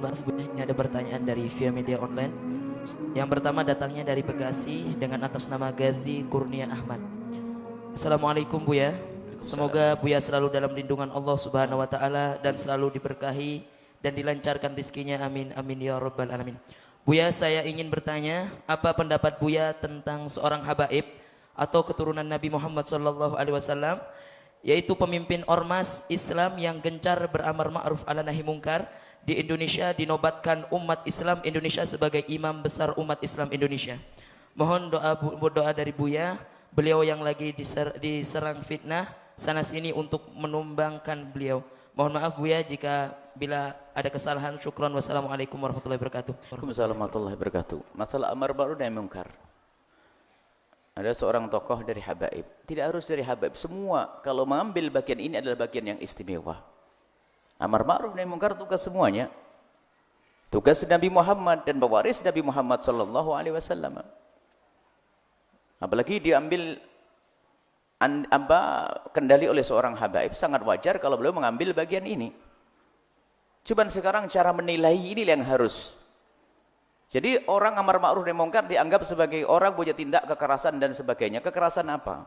Mohon maaf Bu, ini ada pertanyaan dari via media online. Yang pertama datangnya dari Bekasi dengan atas nama Gazi Kurnia Ahmad. Assalamualaikum Buya. Semoga Buya selalu dalam lindungan Allah Subhanahu wa taala dan selalu diberkahi dan dilancarkan rezekinya, amin amin ya rabbal alamin. Buya, saya ingin bertanya, apa pendapat Buya tentang seorang habaib atau keturunan Nabi Muhammad SAW, yaitu pemimpin ormas Islam yang gencar beramar ma'ruf ala nahi mungkar di Indonesia, dinobatkan umat Islam Indonesia sebagai imam besar umat Islam Indonesia. Mohon doa dari Buya, beliau yang lagi diserang fitnah sana sini, untuk menumbangkan beliau. Mohon maaf Buya jika bila ada kesalahan. Syukran. Wassalamualaikum warahmatullahi wabarakatuh. Waalaikumsalam warahmatullahi wabarakatuh. Masalah amar ma'ruf nahi munkar. Ada seorang tokoh dari habaib. Tidak harus dari habaib. Semua kalau mengambil bagian ini adalah bagian yang istimewa. Amar ma'ruf nahi munkar tugas semuanya. Tugas Nabi Muhammad dan pewaris Nabi Muhammad sallallahu alaihi wasallam. Apalagi diambil kendali oleh seorang habaib, sangat wajar kalau beliau mengambil bagian ini. Cuman sekarang cara menilai ini yang harus. Jadi orang amar ma'ruf nahi munkar dianggap sebagai orang punya tindak kekerasan dan sebagainya. Kekerasan apa?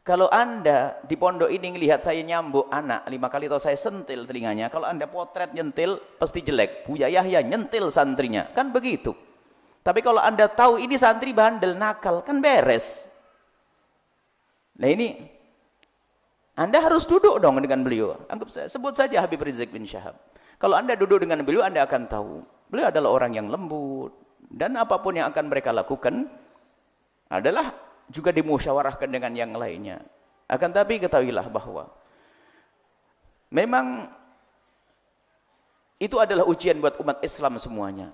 Kalau Anda di pondok ini melihat saya nyambuk anak 5 kali atau saya sentil telinganya, kalau Anda potret nyentil pasti jelek. Buya Yahya nyentil santrinya, kan begitu. Tapi kalau Anda tahu ini santri bandel nakal, kan beres. Nah ini Anda harus duduk dong dengan beliau. Anggap saya sebut saja Habib Rizik bin Syihab. Kalau Anda duduk dengan beliau, Anda akan tahu beliau adalah orang yang lembut, dan apapun yang akan mereka lakukan adalah juga dimusyawarahkan dengan yang lainnya. Akan tapi ketahuilah bahwa memang itu adalah ujian buat umat Islam semuanya.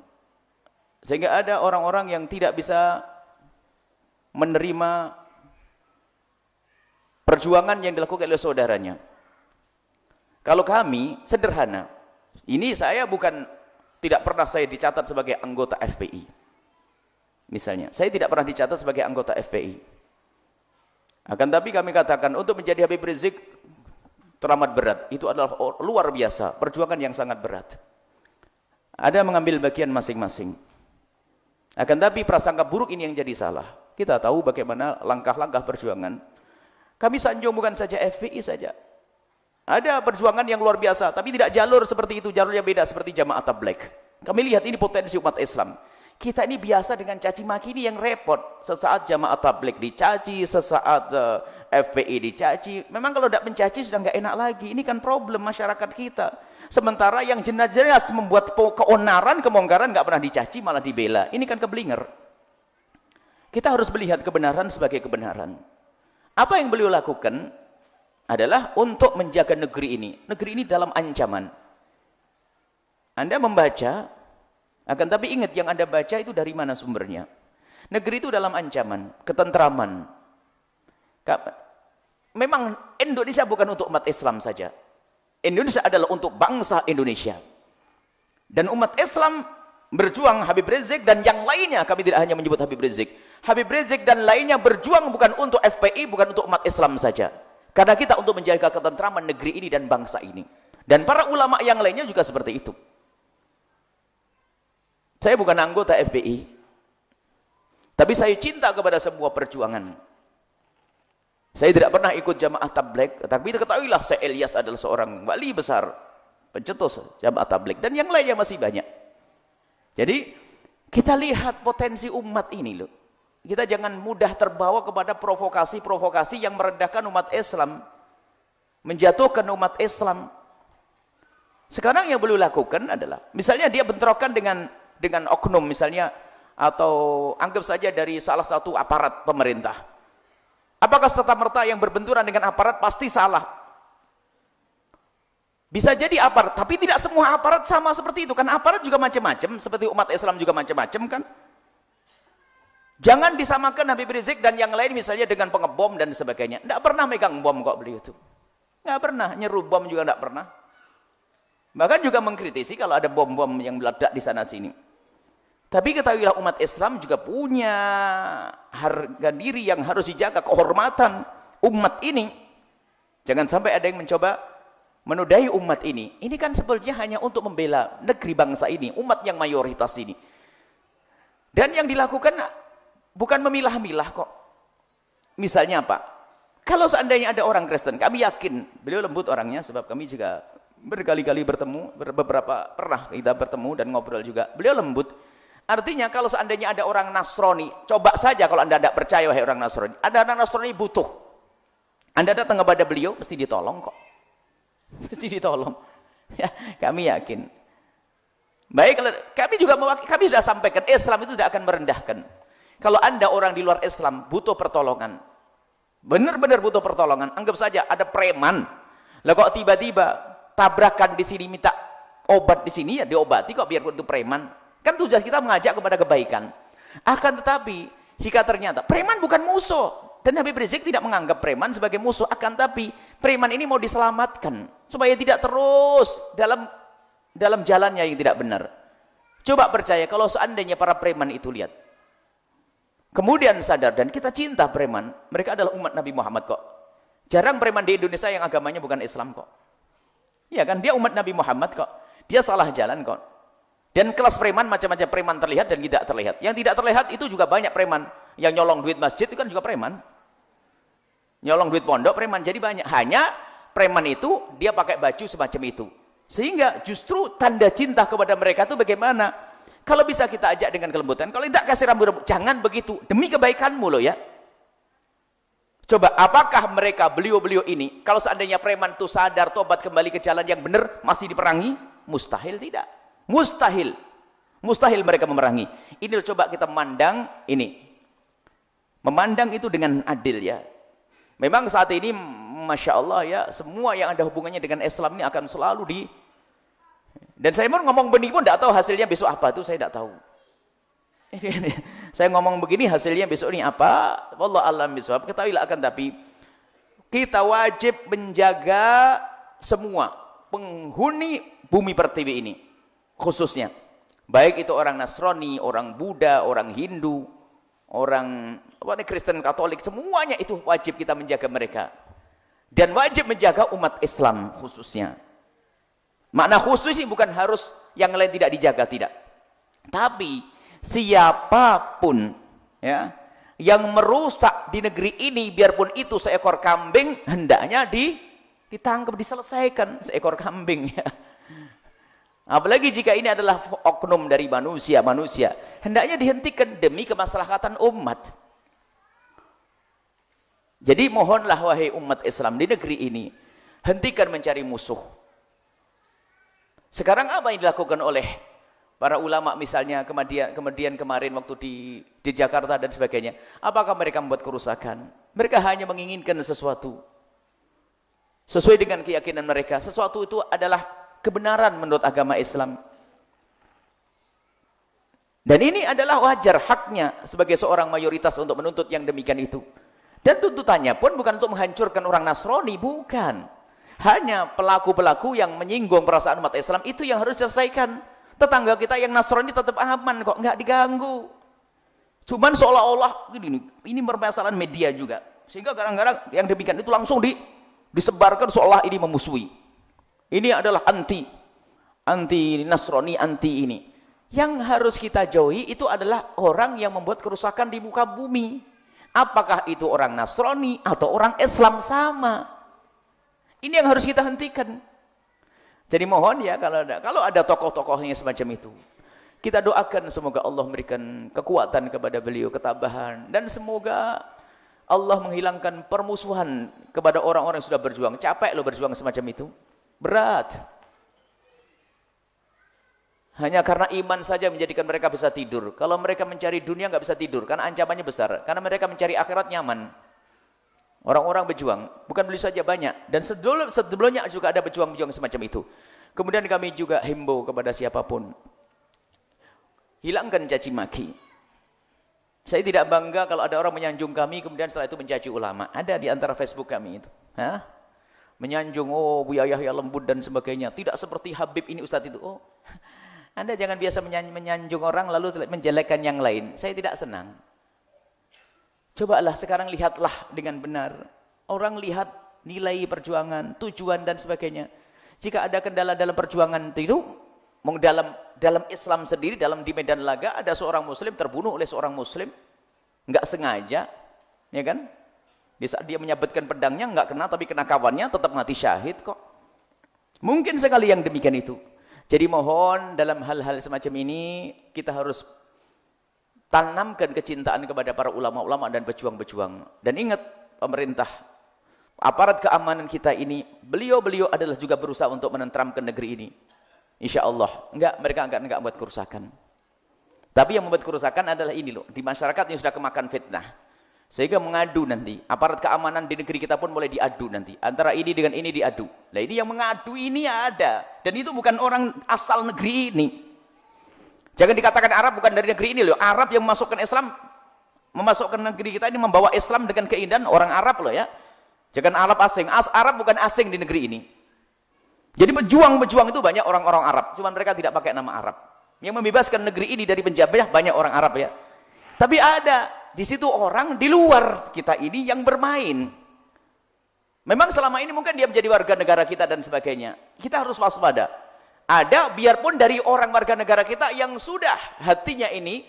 Sehingga ada orang-orang yang tidak bisa menerima perjuangan yang dilakukan oleh saudaranya. Kalau kami sederhana, ini saya tidak pernah saya dicatat sebagai anggota FPI. Misalnya, saya tidak pernah dicatat sebagai anggota FPI. Akan tapi kami katakan untuk menjadi Habib Rizik teramat berat. Itu adalah luar biasa, perjuangan yang sangat berat. Ada mengambil bagian masing-masing. Akan tapi prasangka buruk ini yang jadi salah. Kita tahu bagaimana langkah-langkah perjuangan. Kami sanjung bukan saja FPI saja. Ada perjuangan yang luar biasa, tapi tidak jalur seperti itu, jalurnya beda seperti Jamaah Tabligh. Kami lihat ini potensi umat Islam. Kita ini biasa dengan caci maki ini yang repot. Sesaat Jamaah Tabligh dicaci, sesaat FPI dicaci. Memang kalau tidak mencaci sudah nggak enak lagi. Ini kan problem masyarakat kita. Sementara yang jelas-jelas membuat keonaran, kemungkaran nggak pernah dicaci, malah dibela. Ini kan keblinger. Kita harus melihat kebenaran sebagai kebenaran. Apa yang beliau lakukan adalah untuk menjaga negeri ini. Negeri ini dalam ancaman. Anda membaca, akan tapi ingat yang Anda baca itu dari mana sumbernya. Negeri itu dalam ancaman, ketentraman. Memang Indonesia bukan untuk umat Islam saja. Indonesia adalah untuk bangsa Indonesia. Dan umat Islam berjuang, Habib Rizik dan yang lainnya, kami tidak hanya menyebut Habib Rizik. Habib Rizik dan lainnya berjuang bukan untuk FPI, bukan untuk umat Islam saja. Karena kita untuk menjaga ketentraman negeri ini dan bangsa ini. Dan para ulama yang lainnya juga seperti itu. Saya bukan anggota FPI, tapi saya cinta kepada semua perjuangan. Saya tidak pernah ikut Jamaah Tabligh, tapi ketahuilah saya Ilyas adalah seorang wali besar, pencetus Jamaah Tabligh, dan yang lainnya masih banyak. Jadi kita lihat potensi umat ini loh. Kita jangan mudah terbawa kepada provokasi-provokasi yang merendahkan umat Islam, menjatuhkan umat Islam. Sekarang yang beliau lakukan adalah, misalnya dia bentrokan dengan oknum misalnya, atau anggap saja dari salah satu aparat pemerintah. Apakah serta-merta yang berbenturan dengan aparat pasti salah? Bisa jadi aparat, tapi tidak semua aparat sama seperti itu. Kan aparat juga macam-macam, seperti umat Islam juga macam-macam kan. Jangan disamakan Habib Rizik dan yang lain misalnya dengan pengebom dan sebagainya. Tidak pernah megang bom kok beliau itu. Tidak pernah, nyeru bom juga tidak pernah. Bahkan juga mengkritisi kalau ada bom-bom yang meledak di sana-sini. Tapi ketahuilah umat Islam juga punya harga diri yang harus dijaga, kehormatan umat ini. Jangan sampai ada yang mencoba menodai umat ini kan sebetulnya hanya untuk membela negeri bangsa ini, umat yang mayoritas ini. Dan yang dilakukan bukan memilah-milah kok. Misalnya apa? Kalau seandainya ada orang Kristen, kami yakin beliau lembut orangnya, sebab kami juga berkali-kali bertemu, beberapa pernah kita bertemu dan ngobrol juga. Beliau lembut. Artinya kalau seandainya ada orang Nasrani, coba saja kalau Anda tidak percaya wahai orang Nasrani, ada orang Nasrani butuh. Anda datang kepada beliau, mesti ditolong kok. Mesti ditolong. Ya, kami yakin. Baik, kami sudah sampaikan, Islam itu tidak akan merendahkan. Kalau Anda orang di luar Islam butuh pertolongan, benar-benar butuh pertolongan, anggap saja ada preman. Lah kok tiba-tiba tabrakan di sini minta obat di sini, ya diobati kok biarpun itu preman. Kan tujuan kita mengajak kepada kebaikan. Akan tetapi jika ternyata preman bukan musuh, dan Habib Rizik tidak menganggap preman sebagai musuh, akan tapi preman ini mau diselamatkan supaya tidak terus dalam jalannya yang tidak benar. Coba percaya kalau seandainya para preman itu lihat, kemudian sadar, dan kita cinta preman, mereka adalah umat Nabi Muhammad kok. Jarang preman di Indonesia yang agamanya bukan Islam kok. Iya kan, dia umat Nabi Muhammad kok. Dia salah jalan kok. Dan kelas preman macam-macam, preman terlihat dan tidak terlihat. Yang tidak terlihat itu juga banyak preman. Yang nyolong duit masjid itu kan juga preman. Nyolong duit pondok preman, jadi banyak. Hanya preman itu dia pakai baju semacam itu. Sehingga justru tanda cinta kepada mereka itu bagaimana? Kalau bisa kita ajak dengan kelembutan, kalau tidak kasih rambut-rambut, jangan begitu. Demi kebaikanmu loh ya. Coba, apakah mereka, beliau-beliau ini, kalau seandainya preman itu sadar, tobat kembali ke jalan yang benar, masih diperangi? Mustahil tidak. Mustahil. Mustahil mereka memerangi. Ini loh, coba kita memandang ini. Memandang itu dengan adil ya. Memang saat ini, Masya Allah ya, semua yang ada hubungannya dengan Islam ini akan selalu dan saya mau ngomong benih pun tidak tahu hasilnya besok apa, itu saya tidak tahu. Saya ngomong begini hasilnya besok ini apa, wallah alam bisawab. Ketahuilah akan tapi kita wajib menjaga semua penghuni bumi pertiwi ini, khususnya baik itu orang Nasrani, orang Buddha, orang Hindu, orang Kristen, Katolik, semuanya itu wajib kita menjaga mereka. Dan wajib menjaga umat Islam khususnya. Makna khusus ini bukan harus yang lain tidak dijaga, tidak. Tapi siapapun ya yang merusak di negeri ini, biarpun itu seekor kambing, hendaknya ditangkap, diselesaikan seekor kambing ya. Apalagi jika ini adalah oknum dari manusia, hendaknya dihentikan demi kemaslahatan umat. Jadi mohonlah wahai umat Islam di negeri ini, hentikan mencari musuh. Sekarang apa yang dilakukan oleh para ulama misalnya kemudian kemarin waktu di Jakarta dan sebagainya? Apakah mereka membuat kerusakan? Mereka hanya menginginkan sesuatu sesuai dengan keyakinan mereka. Sesuatu itu adalah kebenaran menurut agama Islam. Dan ini adalah wajar, haknya sebagai seorang mayoritas untuk menuntut yang demikian itu. Dan tuntutannya pun bukan untuk menghancurkan orang Nasrani, bukan. Hanya pelaku-pelaku yang menyinggung perasaan umat Islam itu yang harus diselesaikan. Tetangga kita yang Nasrani tetap aman kok, nggak diganggu. Cuman seolah-olah ini permasalahan media juga. Sehingga kadang-kadang yang demikian itu langsung disebarkan seolah ini memusuhi. Ini adalah anti Nasrani, anti ini. Yang harus kita jauhi itu adalah orang yang membuat kerusakan di muka bumi. Apakah itu orang Nasrani atau orang Islam, sama. Ini yang harus kita hentikan. Jadi mohon ya, kalau ada tokoh-tokohnya semacam itu, kita doakan semoga Allah memberikan kekuatan kepada beliau, ketabahan, dan semoga Allah menghilangkan permusuhan kepada orang-orang yang sudah berjuang. Capek loh berjuang semacam itu, berat. Hanya karena iman saja menjadikan mereka bisa tidur. Kalau mereka mencari dunia nggak bisa tidur, karena ancamannya besar. Karena mereka mencari akhirat nyaman. Orang-orang berjuang, bukan beli saja banyak. Dan sebelumnya juga ada pejuang-pejuang semacam itu. Kemudian kami juga himbau kepada siapapun, hilangkan caci maki. Saya tidak bangga kalau ada orang menyanjung kami, kemudian setelah itu mencaci ulama. Ada di antara Facebook kami itu. Menyanjung, oh Buya Yahya lembut dan sebagainya. Tidak seperti Habib ini Ustadz itu. Oh, Anda jangan biasa menyanjung orang lalu menjelekkan yang lain. Saya tidak senang. Cobalah sekarang lihatlah dengan benar. Orang lihat nilai perjuangan, tujuan dan sebagainya. Jika ada kendala dalam perjuangan itu, dalam Islam sendiri, di medan laga ada seorang muslim terbunuh oleh seorang muslim, nggak sengaja, ya kan? Di saat dia menyabetkan pedangnya nggak kena, tapi kena kawannya, tetap mati syahid kok. Mungkin sekali yang demikian itu. Jadi mohon dalam hal-hal semacam ini kita harus tanamkan kecintaan kepada para ulama-ulama dan pejuang-pejuang. Dan ingat, pemerintah, aparat keamanan kita ini, beliau-beliau adalah juga berusaha untuk menenteramkan negeri ini. Insya Allah, mereka enggak membuat kerusakan. Tapi yang membuat kerusakan adalah ini loh, di masyarakat yang sudah kemakan fitnah. Sehingga mengadu nanti, aparat keamanan di negeri kita pun mulai diadu nanti. Antara ini dengan ini diadu. Nah ini yang mengadu ini ada. Dan itu bukan orang asal negeri ini. Jangan dikatakan Arab bukan dari negeri ini loh. Arab yang memasukkan Islam, memasukkan negeri kita ini, membawa Islam dengan keindahan orang Arab loh ya. Jangan Arab asing. Arab bukan asing di negeri ini. Jadi pejuang-pejuang itu banyak orang-orang Arab. Cuma mereka tidak pakai nama Arab. Yang membebaskan negeri ini dari penjajah banyak orang Arab ya. Tapi ada di situ orang di luar kita ini yang bermain. Memang selama ini mungkin dia menjadi warga negara kita dan sebagainya. Kita harus waspada. Ada biarpun dari orang warga negara kita yang sudah hatinya ini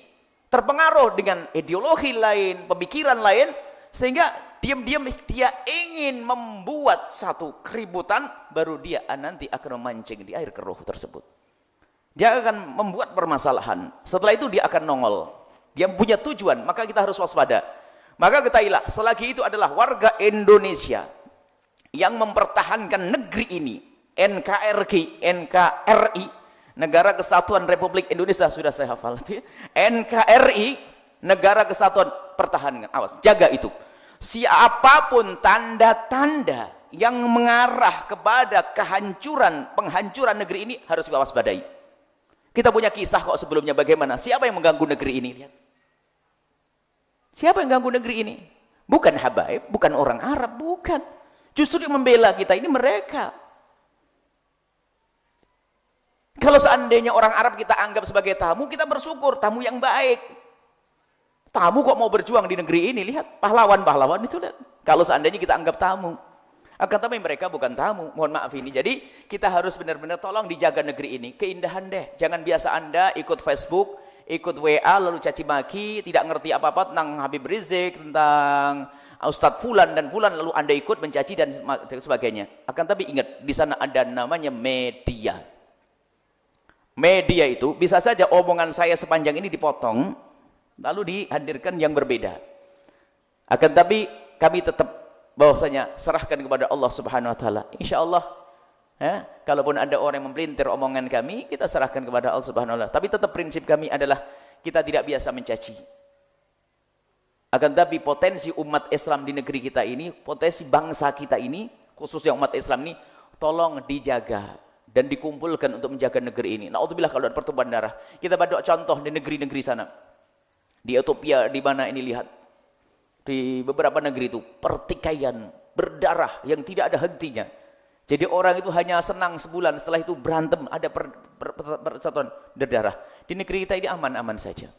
terpengaruh dengan ideologi lain, pemikiran lain, sehingga diam-diam dia ingin membuat satu keributan, baru dia nanti akan memancing di air keruh tersebut. Dia akan membuat permasalahan. Setelah itu dia akan nongol. Dia punya tujuan, maka kita harus waspada. Maka ketahuilah, selagi itu adalah warga Indonesia yang mempertahankan negeri ini, NKRI, Negara Kesatuan Republik Indonesia, sudah saya hafal itu ya. NKRI, Negara Kesatuan, pertahankan, awas, jaga itu. Siapapun tanda-tanda yang mengarah kepada penghancuran negeri ini harus diwaspadai. Kita punya kisah kok sebelumnya bagaimana. Siapa yang mengganggu negeri ini? Lihat. Siapa yang mengganggu negeri ini? Bukan habaib, bukan orang Arab, bukan. Justru yang membela kita ini mereka. Kalau seandainya orang Arab kita anggap sebagai tamu, kita bersyukur, tamu yang baik. Tamu kok mau berjuang di negeri ini, lihat. Pahlawan-pahlawan itu, lihat. Kalau seandainya kita anggap tamu. Akan tapi mereka bukan tamu, mohon maaf ini. Jadi kita harus benar-benar tolong dijaga negeri ini. Keindahan deh, jangan biasa Anda ikut Facebook, ikut WA, lalu caci maki, tidak ngerti apa-apa tentang Habib Rizik, tentang Ustadz Fulan dan Fulan, lalu Anda ikut mencaci dan sebagainya. Akan tapi ingat, di sana ada namanya media. Media itu bisa saja omongan saya sepanjang ini dipotong, lalu dihadirkan yang berbeda. Akan tapi kami tetap bahwasanya serahkan kepada Allah Subhanahu wa taala. Insyaallah ya, kalaupun ada orang yang mempelintir omongan kami, kita serahkan kepada Allah Subhanahu wa taala. Tapi tetap prinsip kami adalah kita tidak biasa mencaci. Akan tapi potensi umat Islam di negeri kita ini, potensi bangsa kita ini, khususnya umat Islam ini, tolong dijaga dan dikumpulkan untuk menjaga negeri ini. Naudzubillah kalau ada pertumpahan darah. Kita bawa contoh di negeri-negeri sana. Di Ethiopia, di mana ini lihat. Di beberapa negeri itu pertikaian berdarah yang tidak ada hentinya. Jadi orang itu hanya senang sebulan, setelah itu berantem, ada persatuan berdarah. Di negeri kita ini aman-aman saja.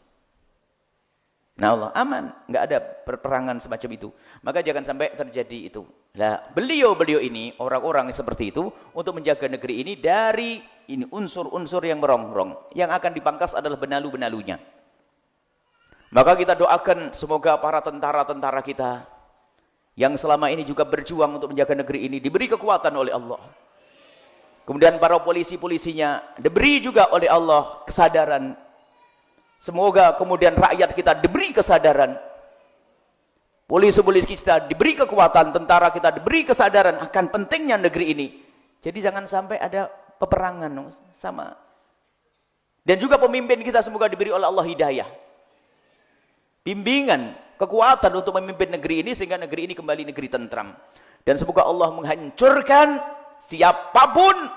Nah Allah aman, nggak ada perperangan semacam itu. Maka jangan sampai terjadi itu. Nah, beliau ini orang-orang seperti itu untuk menjaga negeri ini dari ini unsur-unsur yang merongrong. Yang akan dipangkas adalah benalu-benalunya. Maka kita doakan semoga para tentara-tentara kita yang selama ini juga berjuang untuk menjaga negeri ini diberi kekuatan oleh Allah. Kemudian para polisi-polisinya diberi juga oleh Allah kesadaran. Semoga kemudian rakyat kita diberi kesadaran. Polisi-polisi kita diberi kekuatan, tentara kita diberi kesadaran akan pentingnya negeri ini. Jadi jangan sampai ada peperangan sama. Dan juga pemimpin kita semoga diberi oleh Allah hidayah. Bimbingan, kekuatan untuk memimpin negeri ini sehingga negeri ini kembali negeri tentram. Dan semoga Allah menghancurkan siapapun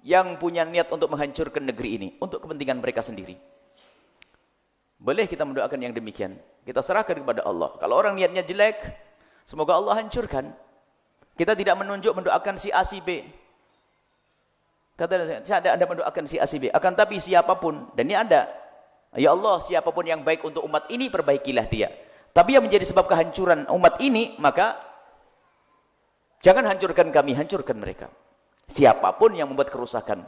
yang punya niat untuk menghancurkan negeri ini untuk kepentingan mereka sendiri. Boleh kita mendoakan yang demikian. Kita serahkan kepada Allah. Kalau orang niatnya jelek, semoga Allah hancurkan. Kita tidak mendoakan si A si B. Kata saya ada mendoakan si A si B. Akan tapi siapapun, dan ini ada. Ya Allah, siapapun yang baik untuk umat ini, perbaikilah dia. Tapi yang menjadi sebab kehancuran umat ini, maka jangan hancurkan kami, hancurkan mereka. siapapun yang membuat kerusakan.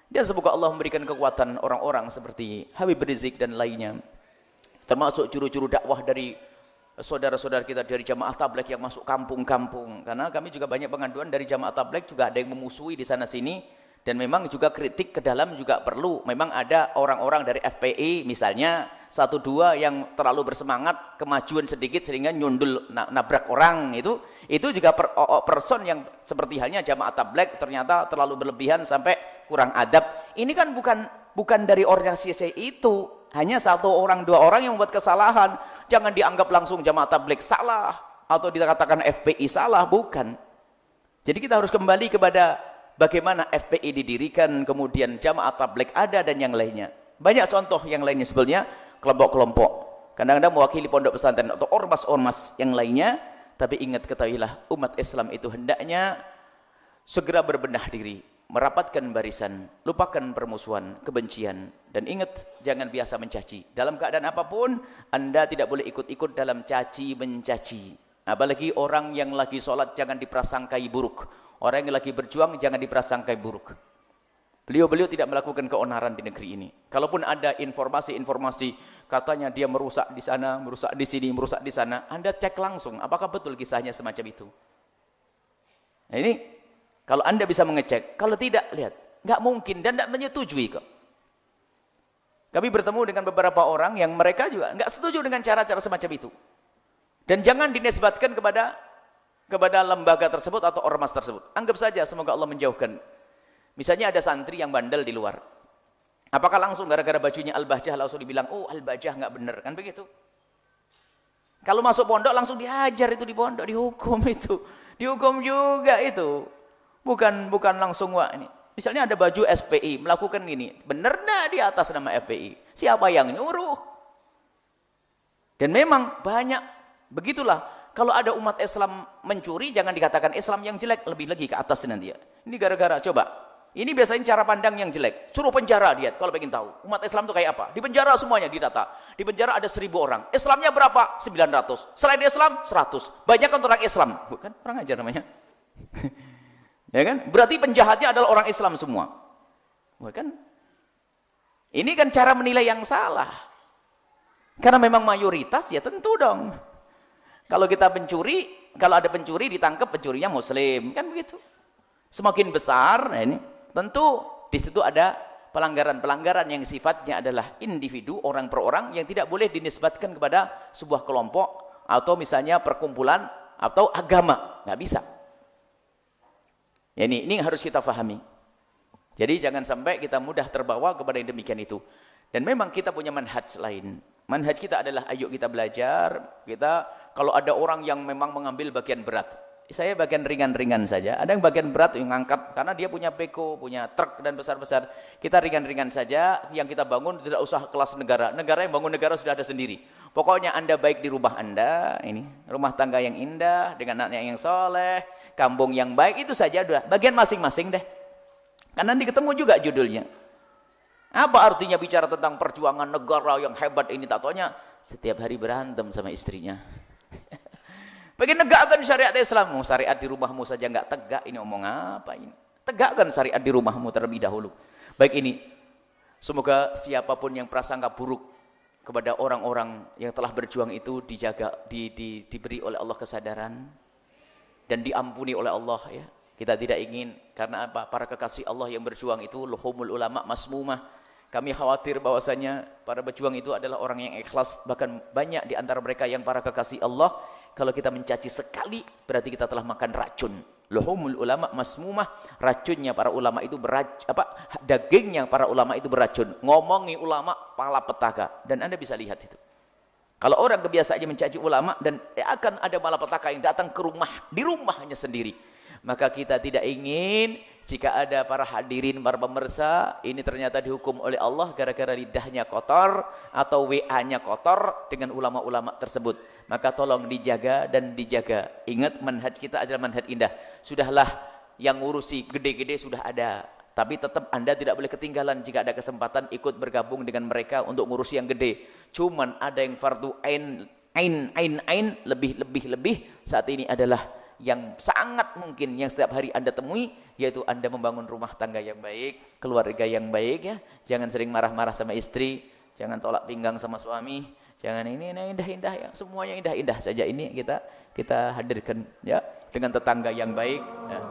Dan semoga Allah memberikan kekuatan orang-orang seperti Habib Rizik dan lainnya, termasuk juru-juru dakwah dari saudara-saudara kita dari jamaah tabligh yang masuk kampung-kampung, karena kami juga banyak pengaduan dari jamaah tabligh, juga ada yang memusuhi di sana sini, dan memang juga kritik ke dalam juga perlu. Memang ada orang-orang dari FPI misalnya satu dua yang terlalu bersemangat, kemajuan sedikit sehingga nyundul nabrak orang, itu juga person yang seperti halnya jamaah tabligh ternyata terlalu berlebihan sampai kurang adab. Ini kan bukan dari organisasi itu, hanya satu orang dua orang yang membuat kesalahan. Jangan dianggap langsung jamaah tabligh salah atau dikatakan FPI salah, bukan. Jadi kita harus kembali kepada bagaimana FPI didirikan, kemudian jamaah tabligh ada, dan yang lainnya. Banyak contoh yang lainnya sebenarnya, kelompok-kelompok kadang-kadang mewakili pondok pesantren atau ormas-ormas yang lainnya. Tapi ingat, ketahuilah, umat Islam itu hendaknya segera berbenah diri, merapatkan barisan, lupakan permusuhan, kebencian, dan ingat, jangan biasa mencaci. Dalam keadaan apapun, Anda tidak boleh ikut-ikut dalam caci mencaci. Apalagi orang yang lagi sholat jangan diprasangkai buruk, orang yang lagi berjuang jangan diprasangkai buruk. Beliau tidak melakukan keonaran di negeri ini. Kalaupun ada informasi-informasi katanya dia merusak di sana, merusak di sini, merusak di sana, Anda cek langsung apakah betul kisahnya semacam itu. Nah ini kalau Anda bisa mengecek, kalau tidak, lihat, nggak mungkin dan nggak menyetujui kok. Kami bertemu dengan beberapa orang yang mereka juga nggak setuju dengan cara-cara semacam itu. Dan jangan dinisbatkan kepada lembaga tersebut atau ormas tersebut. Anggap saja semoga Allah menjauhkan. Misalnya ada santri yang bandel di luar. Apakah langsung gara-gara bajunya Al-Bahjah langsung dibilang, oh Al-Bahjah nggak bener, kan begitu? Kalau masuk pondok langsung dihajar itu di pondok, dihukum itu. Dihukum juga itu. Bukan langsung wah ini. Misalnya ada baju SPI melakukan ini, benar enggak di atas nama FPI? Siapa yang nyuruh? Dan memang banyak begitulah. Kalau ada umat Islam mencuri, jangan dikatakan Islam yang jelek, lebih lagi ke atas nanti ya. Ini gara-gara, coba. Ini biasanya cara pandang yang jelek. Suruh penjara dia kalau pengen tahu. Umat Islam itu kayak apa? Di penjara semuanya didata. Di penjara ada 1000 orang. Islamnya berapa? 900. Selain Islam 100. Banyak kan orang Islam. Bukan orang aja namanya. Ya kan? Berarti penjahatnya adalah orang Islam semua. Bukan? Ini kan cara menilai yang salah. Karena memang mayoritas ya tentu dong. Kalau kita pencuri, kalau ada pencuri ditangkap, pencurinya muslim, kan begitu. Semakin besar, nah ini tentu di situ ada pelanggaran-pelanggaran yang sifatnya adalah individu, orang per orang, yang tidak boleh dinisbatkan kepada sebuah kelompok atau misalnya perkumpulan atau agama, nggak bisa. Ya, ini harus kita pahami. Jadi jangan sampai kita mudah terbawa kepada yang demikian itu. Dan memang kita punya manhaj lain. Manhaj kita adalah ayo kita belajar. Kita kalau ada orang yang memang mengambil bagian berat, saya bagian ringan-ringan saja. Ada yang bagian berat yang ngangkat karena dia punya beko, punya truk dan besar-besar. Kita ringan-ringan saja. Yang kita bangun tidak usah kelas negara. Negara yang bangun negara sudah ada sendiri. Pokoknya Anda baik di rumah Anda, ini rumah tangga yang indah dengan anaknya yang soleh, kampung yang baik, itu saja udah. Bagian masing-masing deh. Kan nanti ketemu juga judulnya. Apa artinya bicara tentang perjuangan negara yang hebat ini? Tak taunya setiap hari berantem sama istrinya. Pengen negakkan syariat Islam. Syariat di rumahmu saja nggak tegak, ini omong apa ini? Tegakkan syariat di rumahmu terlebih dahulu. Baik, ini semoga siapapun yang prasangka buruk kepada orang-orang yang telah berjuang itu dijaga, diberi oleh Allah kesadaran dan diampuni oleh Allah ya. Kita tidak ingin, karena apa? Para kekasih Allah yang berjuang itu luhumul ulama masmumah. Kami khawatir bahwasanya para berjuang itu adalah orang yang ikhlas, bahkan banyak di antara mereka yang para kekasih Allah. Kalau kita mencaci sekali, berarti kita telah makan racun. Luhumul ulama masmumah, racunnya para ulama itu dagingnya para ulama itu beracun. Ngomongi ulama pala petaka, dan Anda bisa lihat itu. Kalau orang kebiasaannya mencaci ulama, dan akan ada malapetaka yang datang ke rumah, di rumahnya sendiri. Maka kita tidak ingin jika ada para hadirin, para pemirsa, ini ternyata dihukum oleh Allah gara-gara lidahnya kotor atau WA-nya kotor dengan ulama-ulama tersebut. Maka tolong dijaga dan dijaga. Ingat, manhaj kita adalah manhaj indah. Sudahlah, yang ngurusi gede-gede sudah ada. Tapi tetap Anda tidak boleh ketinggalan jika ada kesempatan ikut bergabung dengan mereka untuk ngurusi yang gede. Cuman ada yang fardu ain lebih saat ini adalah yang sangat mungkin yang setiap hari Anda temui, yaitu Anda membangun rumah tangga yang baik, keluarga yang baik ya. Jangan sering marah-marah sama istri, jangan tolak pinggang sama suami, jangan ini indah-indah ya, semuanya indah-indah saja ini kita hadirkan ya, dengan tetangga yang baik ya.